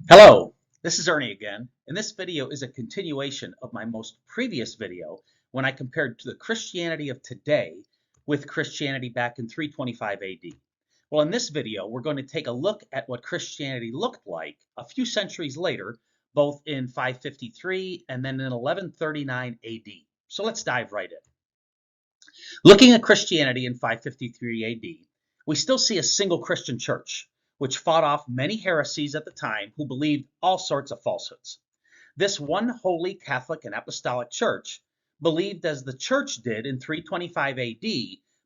Hello, this is Ernie again, and this video is a continuation of my most previous video when I compared to the Christianity of today with Christianity back in 325 AD. Well, in this video, we're going to take a look at what Christianity looked like a few centuries later, both in 553 and then in 1139 AD. So let's dive right in. Looking at Christianity in 553 AD, we still see a single Christian church, which fought off many heresies at the time who believed all sorts of falsehoods. This one holy Catholic and Apostolic Church believed as the church did in 325 AD,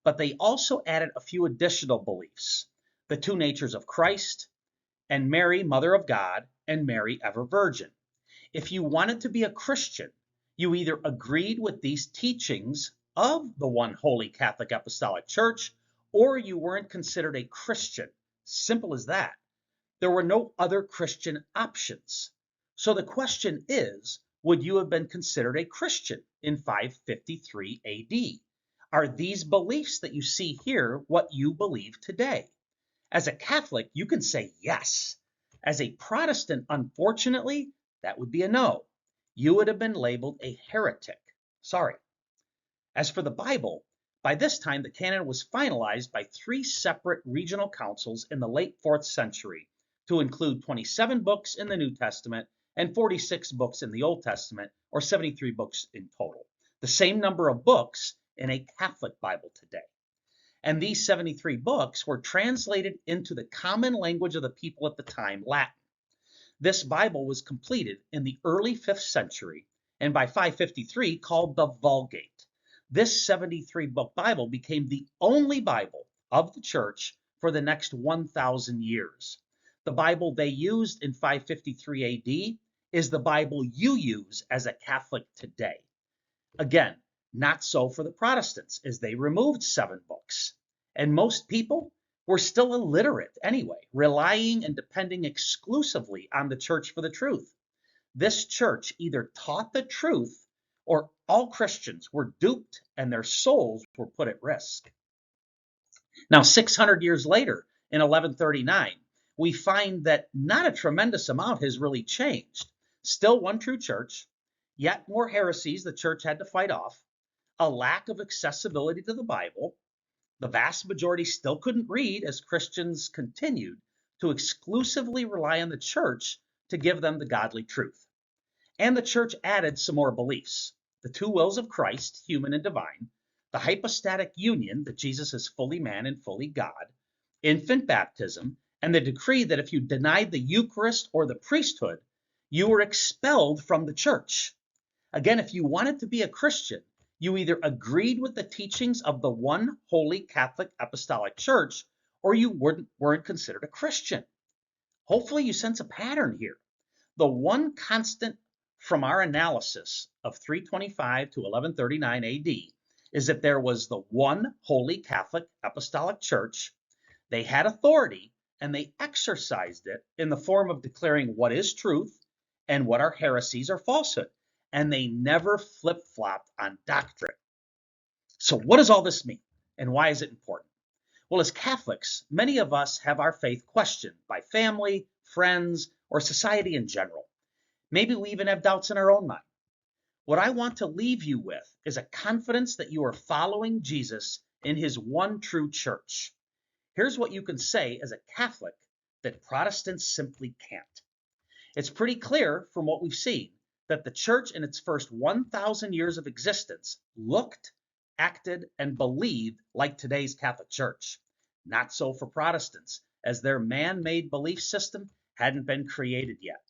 but they also added a few additional beliefs: the two natures of Christ, and Mary, Mother of God, and Mary, ever Virgin. If you wanted to be a Christian, you either agreed with these teachings of the one holy Catholic Apostolic Church, or you weren't considered a Christian. Simple as that. There were no other Christian options. So the question is, would you have been considered a Christian in 553 AD? Are these beliefs that you see here what you believe today? As a Catholic, you can say yes. As a Protestant, unfortunately, that would be a no. You would have been labeled a heretic. Sorry. As for the Bible, by this time the canon was finalized by three separate regional councils in the late 4th century to include 27 books in the New Testament and 46 books in the Old Testament, or 73 books in total. The same number of books in a Catholic Bible today. And these 73 books were translated into the common language of the people at the time, Latin. This Bible was completed in the early 5th century and by 553 called the Vulgate. This 73-book Bible became the only Bible of the church for the next 1,000 years. The Bible they used in 553 AD is the Bible you use as a Catholic today. Again, not so for the Protestants, as they removed 7 books. And most people were still illiterate anyway, relying and depending exclusively on the church for the truth. This church either taught the truth or all Christians were duped and their souls were put at risk. Now, 600 years later, in 1139, we find that not a tremendous amount has really changed. Still one true church, yet more heresies the church had to fight off, a lack of accessibility to the Bible. The vast majority still couldn't read as Christians continued to exclusively rely on the church to give them the godly truth. And the church added some more beliefs: the two wills of Christ, human and divine, the hypostatic union, that Jesus is fully man and fully God, infant baptism, and the decree that if you denied the Eucharist or the priesthood, you were expelled from the church. Again, if you wanted to be a Christian, you either agreed with the teachings of the one holy Catholic Apostolic Church, or you weren't considered a Christian. Hopefully you sense a pattern here. The one constant from our analysis of 325 to 1139 AD is that there was the one holy Catholic Apostolic Church. They had authority, and they exercised it in the form of declaring what is truth and what are heresies or falsehood. And they never flip-flopped on doctrine. So what does all this mean, and why is it important? Well, as Catholics, many of us have our faith questioned by family, friends, or society in general. Maybe we even have doubts in our own mind. What I want to leave you with is a confidence that you are following Jesus in his one true church. Here's what you can say as a Catholic that Protestants simply can't. It's pretty clear from what we've seen that the church in its first 1,000 years of existence looked, acted, and believed like today's Catholic Church. Not so for Protestants, as their man-made belief system hadn't been created yet.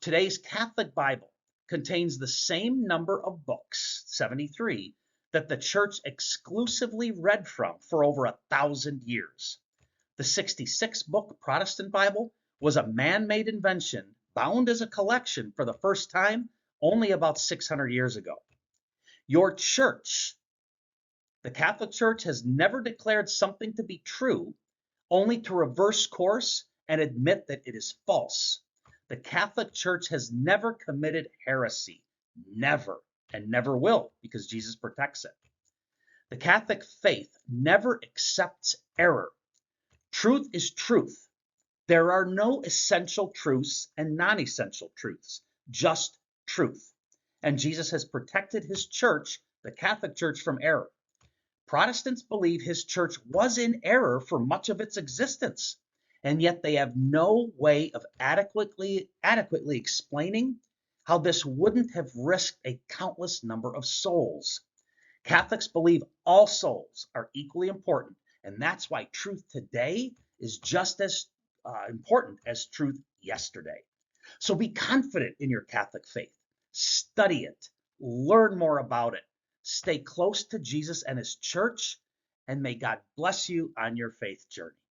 Today's Catholic Bible contains the same number of books, 73, that the church exclusively read from for over 1,000 years. The 66-book Protestant Bible was a man-made invention, bound as a collection for the first time only about 600 years ago. Your church, the Catholic Church, has never declared something to be true, only to reverse course and admit that it is false. The Catholic Church has never committed heresy, never, and never will, because Jesus protects it. The Catholic faith never accepts error. Truth is truth. There are no essential truths and non-essential truths, just truth. And Jesus has protected his church, the Catholic Church, from error. Protestants believe his church was in error for much of its existence, and yet they have no way of adequately explaining how this wouldn't have risked a countless number of souls. Catholics believe all souls are equally important, and that's why truth today is just as important as truth yesterday. So be confident in your Catholic faith. Study it. Learn more about it. Stay close to Jesus and his church, and may God bless you on your faith journey.